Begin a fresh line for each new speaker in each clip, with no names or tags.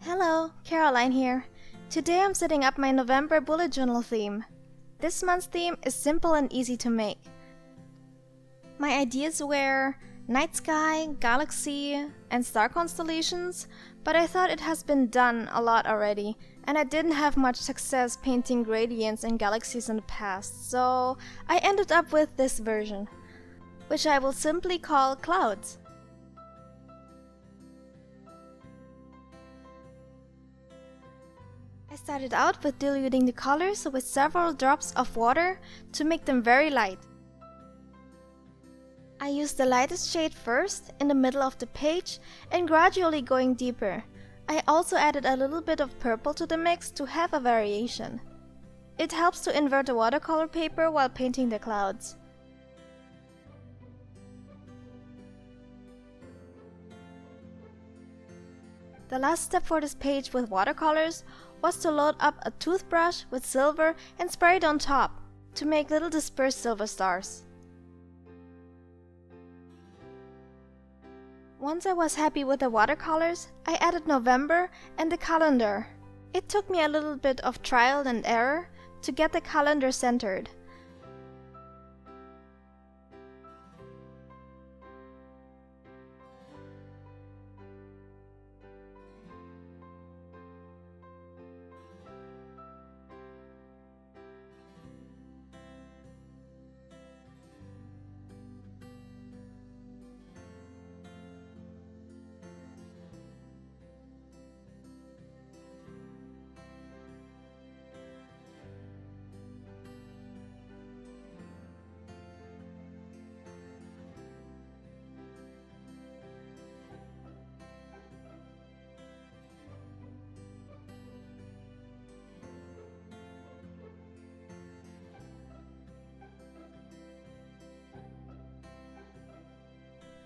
Hello, Caroline here. Today I'm setting up my November bullet journal theme. This month's theme is simple and easy to make. My ideas were night sky, galaxy, and star constellations, but I thought it has been done a lot already, and I didn't have much success painting gradients and galaxies in the past, so I ended up with this version, which I will simply call Clouds. I started out with diluting the colors with several drops of water to make them very light. I used the lightest shade first in the middle of the page and gradually going deeper. I also added a little bit of purple to the mix to have a variation. It helps to invert the watercolor paper while painting the clouds. The last step for this page with watercolors was to load up a toothbrush with silver and spray it on top to make little dispersed silver stars. Once I was happy with the watercolors, I added November and the calendar. It took me a little bit of trial and error to get the calendar centered.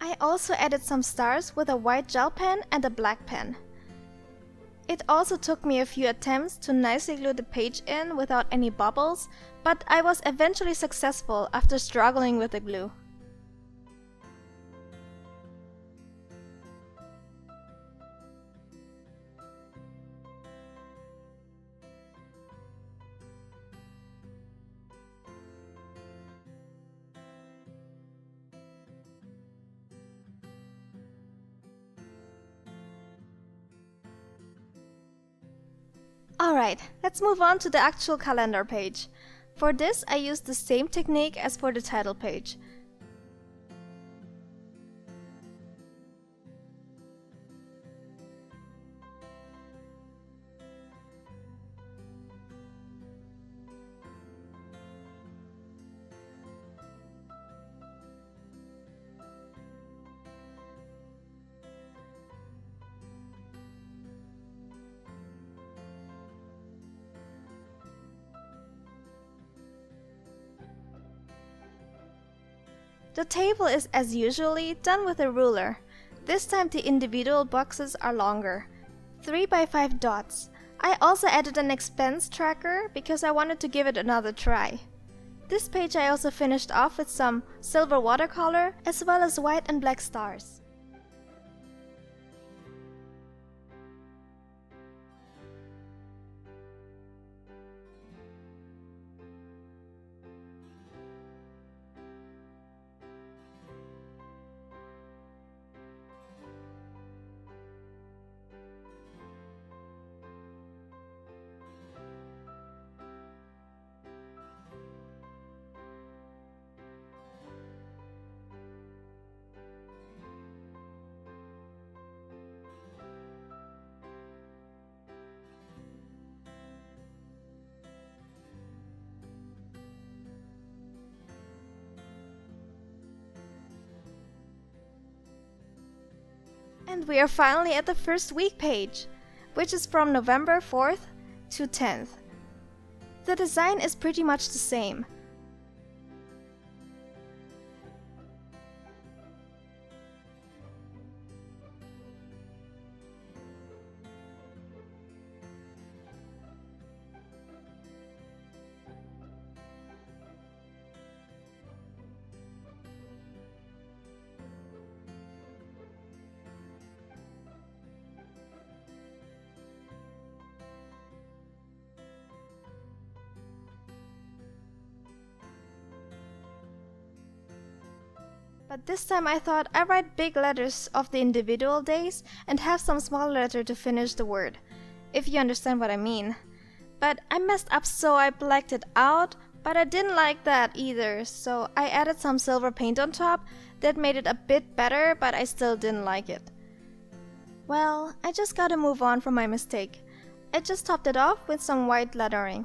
I also added some stars with a white gel pen and a black pen. It also took me a few attempts to nicely glue the page in without any bubbles, but I was eventually successful after struggling with the glue. Alright, let's move on to the actual calendar page. For this, I used the same technique as for the title page. The table is as usually done with a ruler. This time the individual boxes are longer, 3 by 5 dots. I also added an expense tracker because I wanted to give it another try. This page I also finished off with some silver watercolor as well as white and black stars. And we are finally at the first week page, which is from November 4th to 10th. The design is pretty much the same. But this time I thought I'd write big letters of the individual days and have some small letter to finish the word, if you understand what I mean. But I messed up, so I blacked it out, but I didn't like that either, so I added some silver paint on top. That made it a bit better, but I still didn't like it. Well, I just gotta move on from my mistake. I just topped it off with some white lettering.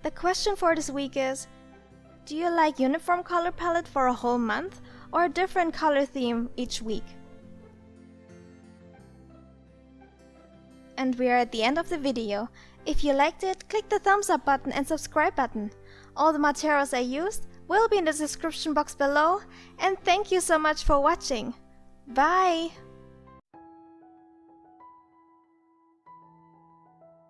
The question for this week is, do you like uniform color palette for a whole month or a different color theme each week? And we are at the end of the video. If you liked it, click the thumbs up button and subscribe button. All the materials I used will be in the description box below, and thank you so much for watching. Bye!